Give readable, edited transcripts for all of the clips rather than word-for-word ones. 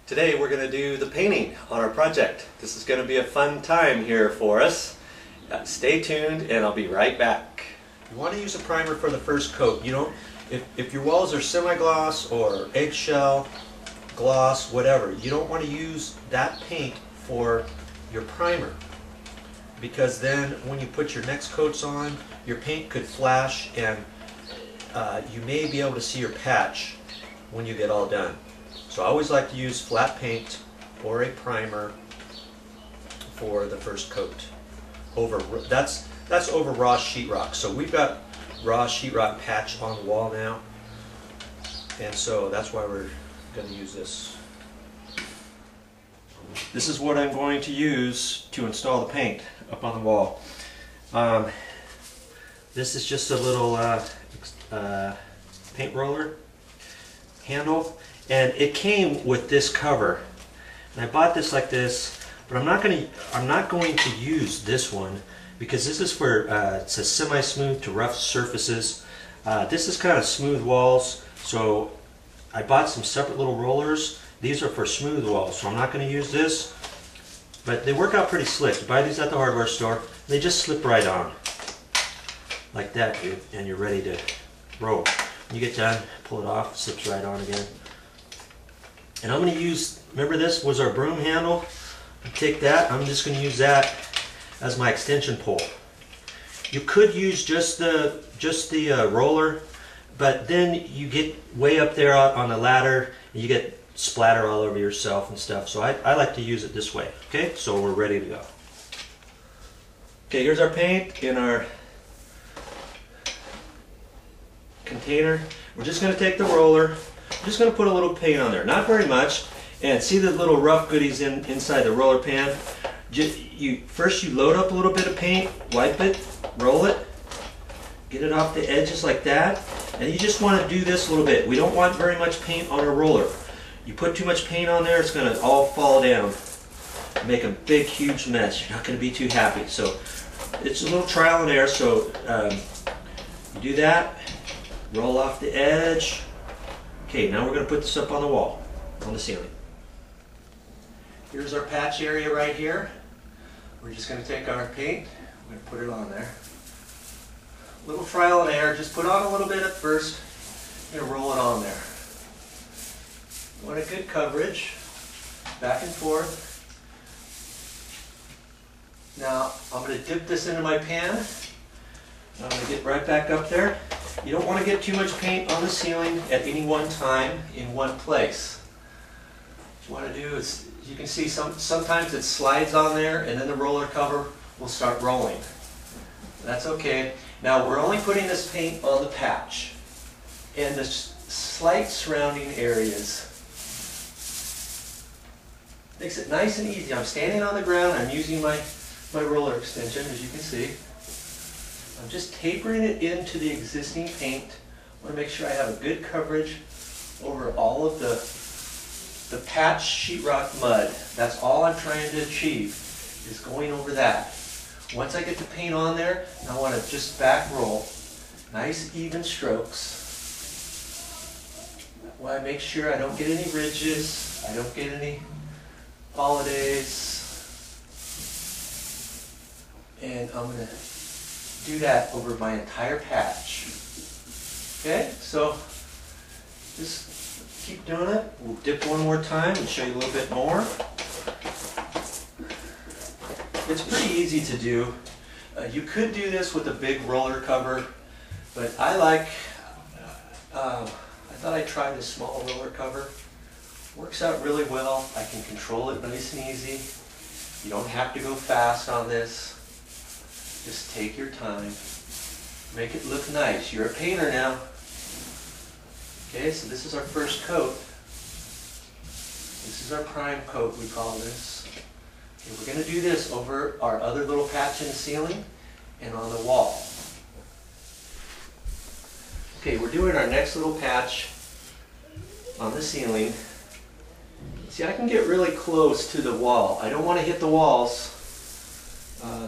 Today we're going to do the painting on our project. This is going to be a fun time here for us. Stay tuned and I'll be right back. You want to use a primer for the first coat. You don't, if your walls are semi-gloss or eggshell, gloss, whatever, you don't want to use that paint for your primer, because then when you put your next coats on, your paint could flash and you may be able to see your patch when you get all done. So I always like to use flat paint or a primer for the first coat. That's over raw sheetrock. So we've got raw sheetrock patch on the wall now, and so that's why we're going to use this. This is what I'm going to use to install the paint up on the wall. This is just a little paint roller handle, and it came with this cover. And I bought this like this, but I'm not going to use this one because this is for it says semi-smooth to rough surfaces. This is kind of smooth walls, so I bought some separate little rollers. These are for smooth walls, so I'm not going to use this, but they work out pretty slick. You buy these at the hardware store, they just slip right on like that, dude, and you're ready to roll. When you get done, pull it off, it slips right on again. And I'm going to use, remember this was our broom handle? Take that, I'm just going to use that as my extension pole. You could use just the roller, but then you get way up there on the ladder and you get splatter all over yourself and stuff. So I like to use it this way. Okay, so we're ready to go. Okay, here's our paint in our container. We're just going to take the roller. I'm just going to put a little paint on there, not very much, and see the little rough goodies inside the roller pan. First you load up a little bit of paint, wipe it, roll it, get it off the edges like that, and you just want to do this a little bit. We don't want very much paint on a roller. You put too much paint on there, it's going to all fall down, make a big huge mess. You're not going to be too happy. So it's a little trial and error. So you do that, roll off the edge. Okay, now we're going to put this up on the wall, on the ceiling. Here's our patch area right here. We're just going to take our paint, we're going to put it on there. A little trial and error, just put on a little bit at first, and roll it on there. You want a good coverage, back and forth. Now, I'm going to dip this into my pan. I'm going to get right back up there. You don't want to get too much paint on the ceiling at any one time in one place. What you want to do is, you can see sometimes it slides on there and then the roller cover will start rolling. That's okay. Now we're only putting this paint on the patch and the slight surrounding areas. Makes it nice and easy. I'm standing on the ground. I'm using my roller extension, as you can see. I'm just tapering it into the existing paint. I want to make sure I have a good coverage over all of the patch sheetrock mud. That's all I'm trying to achieve, is going over that. Once I get the paint on there, I want to just back roll. Nice even strokes. That way I make sure I don't get any ridges, I don't get any holidays. And I'm going to do that over my entire patch. Okay, so just keep doing it. We'll dip one more time and show you a little bit more. It's pretty easy to do. You could do this with a big roller cover, but I thought I'd try this small roller cover. Works out really well. I can control it nice and easy. You don't have to go fast on this. Just take your time. Make it look nice. You're a painter now. Okay, so this is our first coat. This is our prime coat, we call this. And we're going to do this over our other little patch in the ceiling and on the wall. Okay, we're doing our next little patch on the ceiling. See, I can get really close to the wall. I don't want to hit the walls,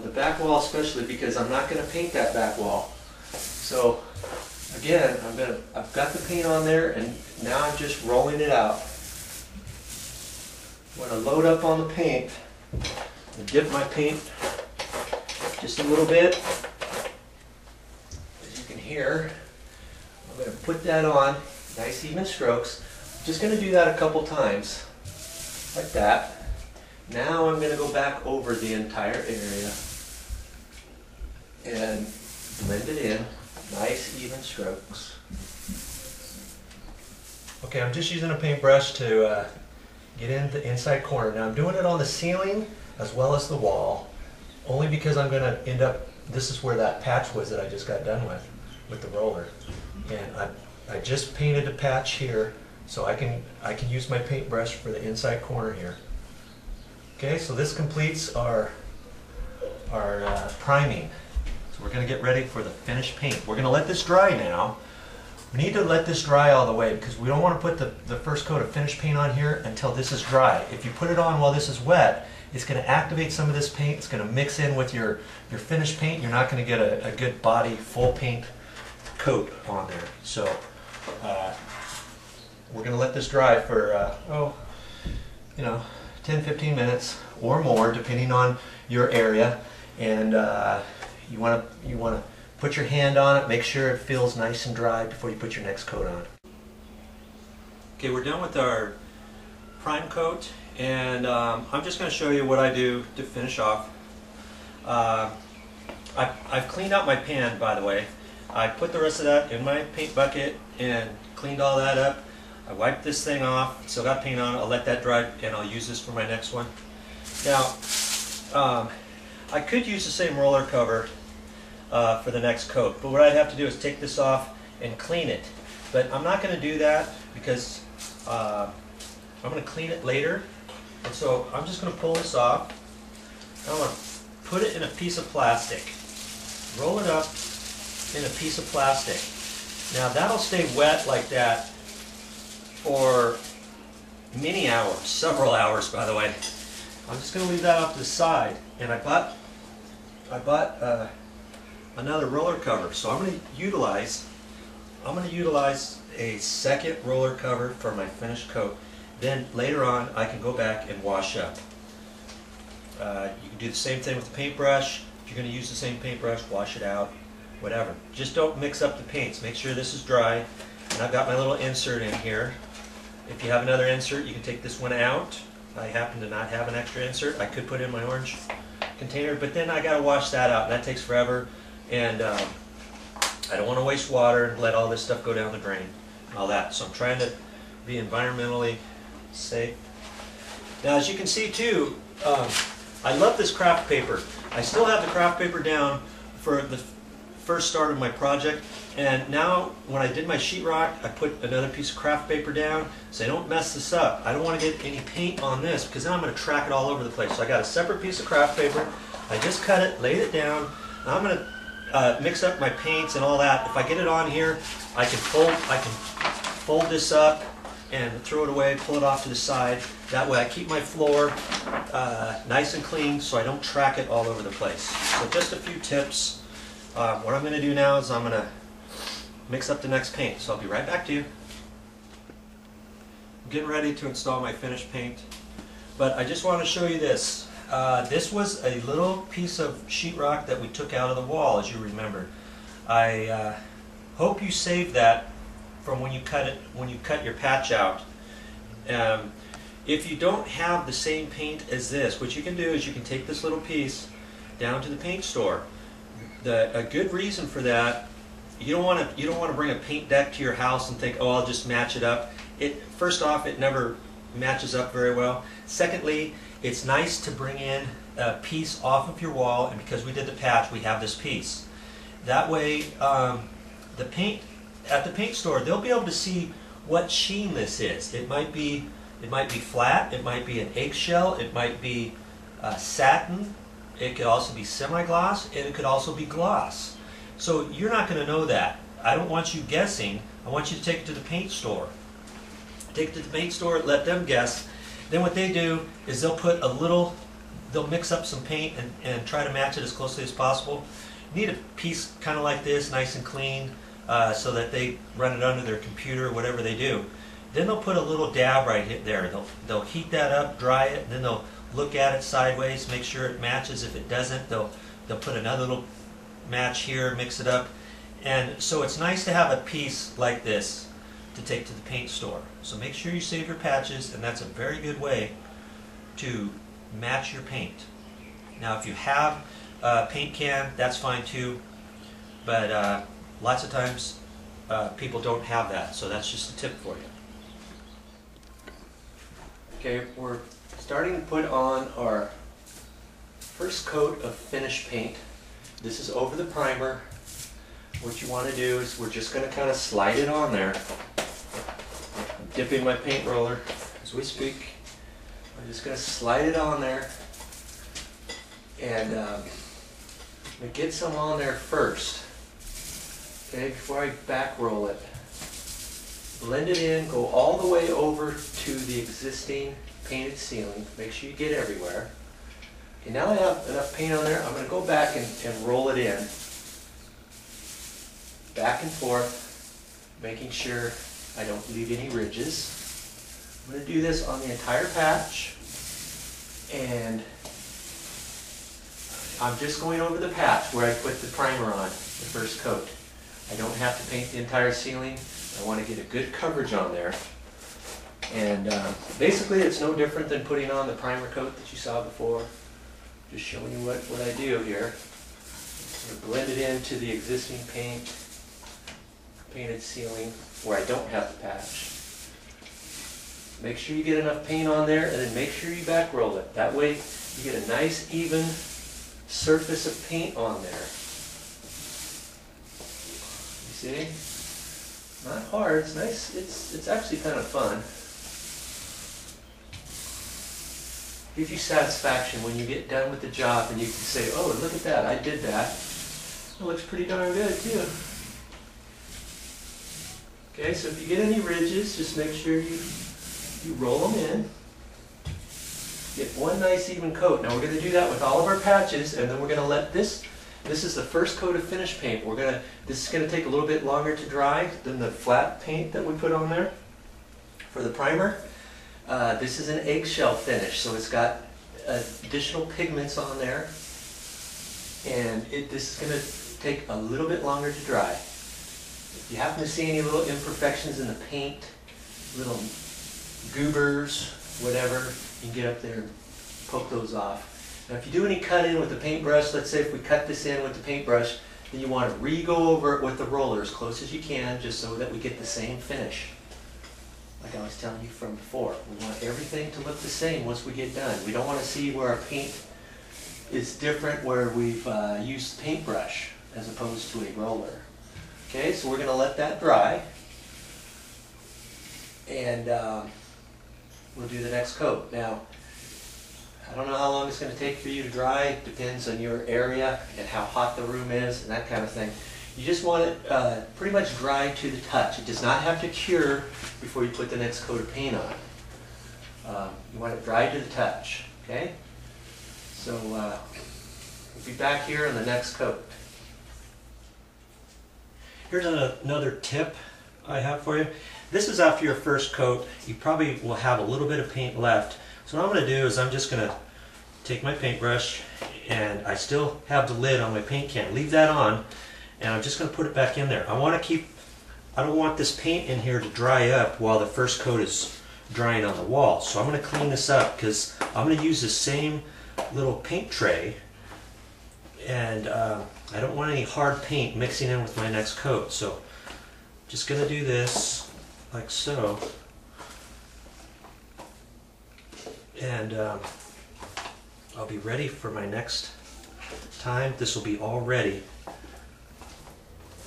the back wall especially, because I'm not going to paint that back wall. So again, I've got the paint on there, and now I'm just rolling it out. I'm going to load up on the paint and dip my paint just a little bit. As you can hear, I'm going to put that on, nice even strokes. I'm just going to do that a couple times, like that. Now I'm going to go back over the entire area and blend it in, nice even strokes. Okay, I'm just using a paintbrush to get in the inside corner. Now I'm doing it on the ceiling as well as the wall, only because I'm going to end up, this is where that patch was that I just got done with the roller. And I just painted a patch here, so I can use my paintbrush for the inside corner here. Okay, so this completes our priming. So we're going to get ready for the finished paint. We're going to let this dry now. We need to let this dry all the way because we don't want to put the first coat of finished paint on here until this is dry. If you put it on while this is wet, it's going to activate some of this paint. It's going to mix in with your finished paint. You're not going to get a good body, full paint coat on there. So we're going to let this dry for, 10-15 minutes or more, depending on your area. And you want to put your hand on it, make sure it feels nice and dry before you put your next coat on. Okay, we're done with our prime coat, and I'm just going to show you what I do to finish off. I've cleaned out my pan, by the way. I put the rest of that in my paint bucket and cleaned all that up. I wiped this thing off, still got paint on it. I'll let that dry and I'll use this for my next one. Now, I could use the same roller cover for the next coat, but what I'd have to do is take this off and clean it. But I'm not going to do that because I'm going to clean it later. And so I'm just going to pull this off. I'm going to put it in a piece of plastic. Roll it up in a piece of plastic. Now that'll stay wet like that for many hours, several hours by the way. I'm just going to leave that off to the side. And I bought another roller cover, so I'm going to utilize a second roller cover for my finished coat. Then later on I can go back and wash up. You can do the same thing with the paintbrush. If you're going to use the same paintbrush, wash it out, whatever. Just don't mix up the paints. Make sure this is dry. And I've got my little insert in here. If you have another insert, you can take this one out. I happen to not have an extra insert. I could put in my orange container, but then I got to wash that out, and that takes forever. And I don't want to waste water and let all this stuff go down the drain and all that. So I'm trying to be environmentally safe. Now, as you can see too, I love this craft paper. I still have the craft paper down for the first start of my project, and now when I did my sheetrock, I put another piece of craft paper down so I don't mess this up. I don't want to get any paint on this because then I'm going to track it all over the place. So I got a separate piece of craft paper. I just cut it, laid it down. Now I'm going to mix up my paints and all that. If I get it on here, I can fold this up and throw it away, pull it off to the side. That way I keep my floor nice and clean so I don't track it all over the place. So just a few tips. What I'm going to do now is I'm going to mix up the next paint. So I'll be right back to you. I'm getting ready to install my finished paint. But I just want to show you this. This was a little piece of sheetrock that we took out of the wall, as you remember. I hope you saved that from when you cut your patch out. If you don't have the same paint as this, what you can do is you can take this little piece down to the paint store. A good reason for that, you don't want to bring a paint deck to your house and think, oh, I'll just match it up. First off, it never matches up very well. Secondly, it's nice to bring in a piece off of your wall, and because we did the patch, we have this piece. That way, the paint at the paint store, they'll be able to see what sheen this is. It might be flat, it might be an eggshell, it might be satin, it could also be semi-gloss, and it could also be gloss. So you're not going to know that. I don't want you guessing. I want you to take it to the paint store. Take it to the paint store, let them guess. Then what they do is they'll mix up some paint and try to match it as closely as possible. You need a piece kind of like this, nice and clean, so that they run it under their computer or whatever they do. then they'll put a little dab right there. They'll heat that up, dry it, and then they'll look at it sideways, make sure it matches. If it doesn't, they'll put another little match here, mix it up. And so it's nice to have a piece like this to take to the paint store. So make sure you save your patches, and that's a very good way to match your paint. Now if you have a paint can, that's fine too, but lots of times people don't have that, so that's just a tip for you. Okay, we're starting to put on our first coat of finish paint. This is over the primer. What you want to do is we're just going to kind of slide it on there. I'm dipping my paint roller as we speak. I'm just going to slide it on there, and I'm going to get some on there first. Okay, before I back roll it. Blend it in, go all the way over to the existing painted ceiling. Make sure you get everywhere. Okay, now I have enough paint on there, I'm going to go back and roll it in. Back and forth, making sure I don't leave any ridges. I'm going to do this on the entire patch, and I'm just going over the patch where I put the primer on, the first coat. I don't have to paint the entire ceiling. I want to get a good coverage on there. And basically it's no different than putting on the primer coat that you saw before. Just showing you what I do here. I'm going to blend it into the existing painted ceiling where I don't have the patch. Make sure you get enough paint on there, and then make sure you back roll it. That way you get a nice even surface of paint on there. You see? Not hard, it's nice, it's actually kind of fun. Gives you satisfaction when you get done with the job and you can say, oh, look at that, I did that. It looks pretty darn good too. Okay, so if you get any ridges, just make sure you roll them in. Get one nice even coat. Now we're going to do that with all of our patches, and then we're going to let this is the first coat of finish paint. This is going to take a little bit longer to dry than the flat paint that we put on there. For the primer, this is an eggshell finish, so it's got additional pigments on there, and this is going to take a little bit longer to dry. If you happen to see any little imperfections in the paint, little goobers, whatever, you can get up there and poke those off. Now if you do any cut in with the paintbrush, let's say if we cut this in with the paintbrush, then you want to re-go over it with the roller as close as you can, just so that we get the same finish. Like I was telling you from before, we want everything to look the same once we get done. We don't want to see where our paint is different, where we've used the paintbrush as opposed to a roller. Okay, so we're going to let that dry, and we'll do the next coat. Now, I don't know how long it's going to take for you to dry. It depends on your area and how hot the room is and that kind of thing. You just want it pretty much dry to the touch. It does not have to cure before you put the next coat of paint on. You want it dry to the touch. Okay? So we'll be back here on the next coat. Here's another tip I have for you. This is after your first coat. You probably will have a little bit of paint left. So what I'm going to do is I'm just going to take my paintbrush, and I still have the lid on my paint can. Leave that on, and I'm just going to put it back in there. I don't want this paint in here to dry up while the first coat is drying on the wall. So I'm going to clean this up because I'm going to use the same little paint tray, and I don't want any hard paint mixing in with my next coat. So just going to do this like so. And I'll be ready for my next time. This will be all ready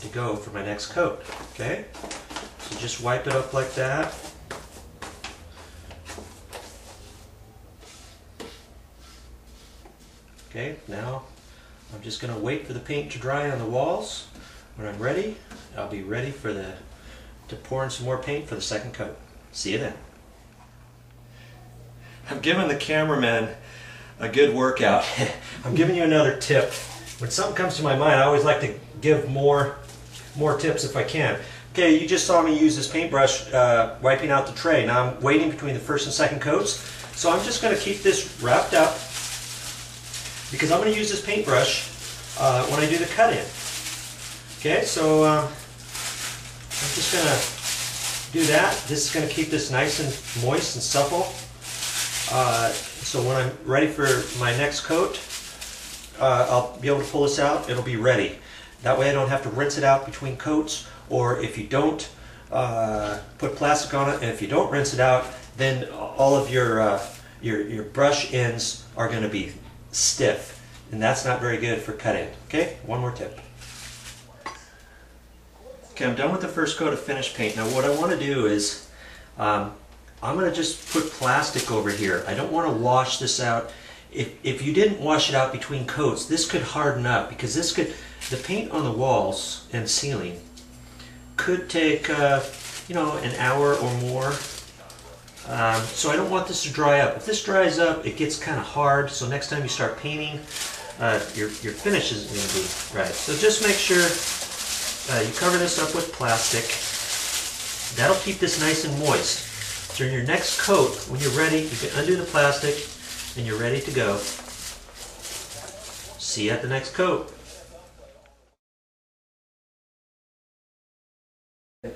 to go for my next coat. Okay? So just wipe it up like that. Okay, now I'm just going to wait for the paint to dry on the walls. When I'm ready, I'll be ready to pour in some more paint for the second coat. See you then. I'm giving the cameraman a good workout. I'm giving you another tip. When something comes to my mind, I always like to give more tips if I can. Okay, you just saw me use this paintbrush wiping out the tray. Now I'm waiting between the first and second coats. So I'm just going to keep this wrapped up because I'm going to use this paintbrush when I do the cut-in. Okay, so I'm just going to do that. This is going to keep this nice and moist and supple. So when I'm ready for my next coat, I'll be able to pull this out. It'll be ready. That way I don't have to rinse it out between coats, or if you don't put plastic on it and if you don't rinse it out, then all of your brush ends are going to be stiff, and that's not very good for cutting. Okay, one more tip. Okay, I'm done with the first coat of finish paint. Now what I want to do is I'm going to just put plastic over here. I don't want to wash this out. If you didn't wash it out between coats, this could harden up, because the paint on the walls and ceiling could take you know, an hour or more. So I don't want this to dry up. If this dries up, it gets kind of hard, so next time you start painting, your finish isn't going to be right. So just make sure you cover this up with plastic. That'll keep this nice and moist. So in your next coat, when you're ready, you can undo the plastic and you're ready to go. See you at the next coat.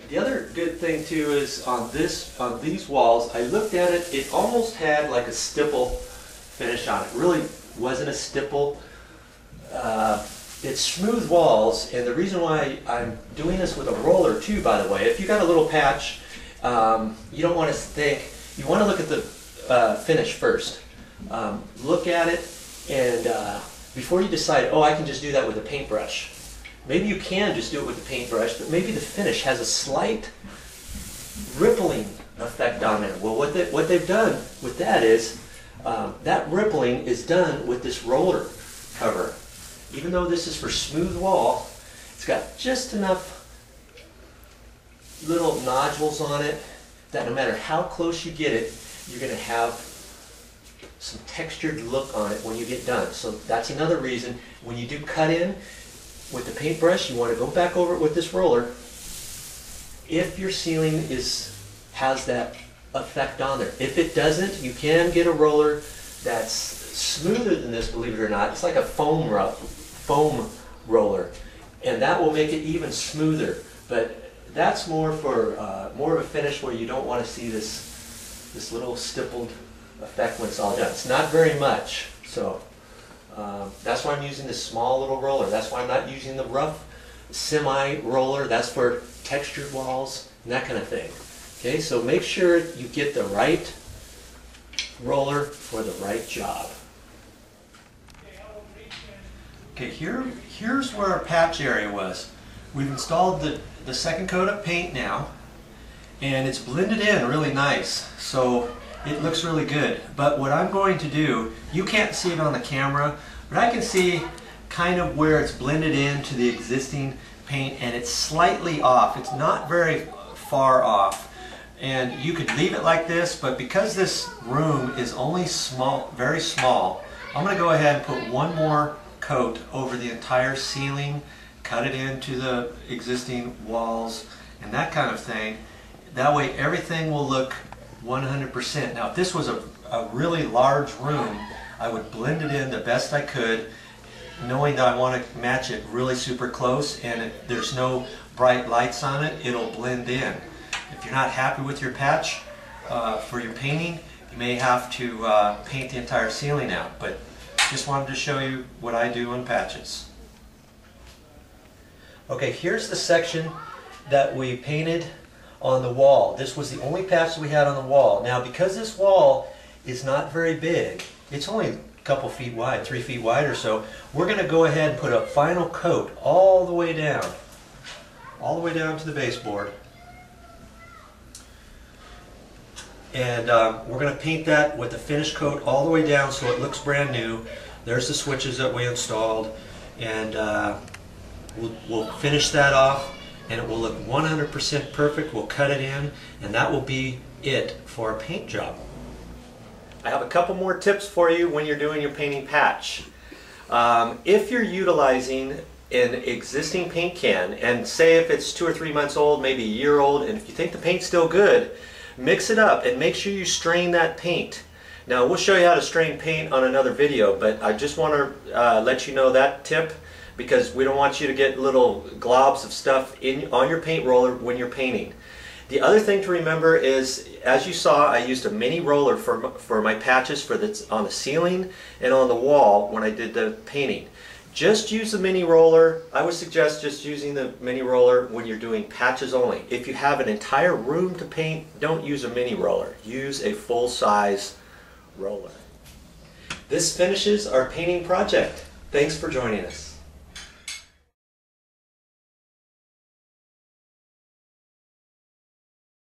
The other good thing too is on these walls, I looked at it, it almost had like a stipple finish on it. It really wasn't a stipple. It's smooth walls, and the reason why I'm doing this with a roller too, by the way, if you got a little patch, you don't want to think, you want to look at the finish first. Look at it, and before you decide, oh, I can just do that with a paintbrush. Maybe you can just do it with the paintbrush, but maybe the finish has a slight rippling effect on it. Well, what they've done with that is, that rippling is done with this roller cover. Even though this is for smooth wall, it's got just enough little nodules on it that no matter how close you get it, you're going to have some textured look on it when you get done. So that's another reason when you do cut in with the paintbrush, you want to go back over it with this roller. If your ceiling has that effect on there. If it doesn't, you can get a roller that's smoother than this, believe it or not. It's like a foam roller, and that will make it even smoother. But that's more for more of a finish where you don't want to see this little stippled effect when it's all done. It's not very much, so that's why I'm using this small little roller. That's why I'm not using the rough semi-roller. That's for textured walls and that kind of thing. Okay, so make sure you get the right roller for the right job. Okay, here's where our patch area was. We've installed the second coat of paint now, and it's blended in really nice, so it looks really good. But what I'm going to do, you can't see it on the camera, but I can see kind of where it's blended into the existing paint, and it's slightly off. It's not very far off. And you could leave it like this, but because this room is only small, very small, I'm going to go ahead and put one more coat over the entire ceiling, cut it into the existing walls and that kind of thing. That way everything will look 100%. Now if this was a really large room, I would blend it in the best I could, knowing that I want to match it really super close, and if there's no bright lights on it, it'll blend in. If you're not happy with your patch for your painting, you may have to paint the entire ceiling out, but just wanted to show you what I do on patches. Okay, here's the section that we painted on the wall. This was the only patch that we had on the wall. Now because this wall is not very big, it's only a couple feet wide, 3 feet wide or so, we're going to go ahead and put a final coat all the way down to the baseboard. And we're going to paint that with the finish coat all the way down so it looks brand new. There's the switches that we installed, and we'll finish that off, and it will look 100% perfect. We'll cut it in, and that will be it for a paint job. I have a couple more tips for you when you're doing your painting patch. If you're utilizing an existing paint can, and say if it's 2 or 3 months old, maybe a year old, and if you think the paint's still good, mix it up and make sure you strain that paint. Now we'll show you how to strain paint on another video, but I just want to let you know that tip, because we don't want you to get little globs of stuff on your paint roller when you're painting. The other thing to remember is, as you saw, I used a mini roller for my patches on the ceiling and on the wall when I did the painting. Just use the mini roller. I would suggest just using the mini roller when you're doing patches only. If you have an entire room to paint, don't use a mini roller. Use a full-size roller. This finishes our painting project. Thanks for joining us.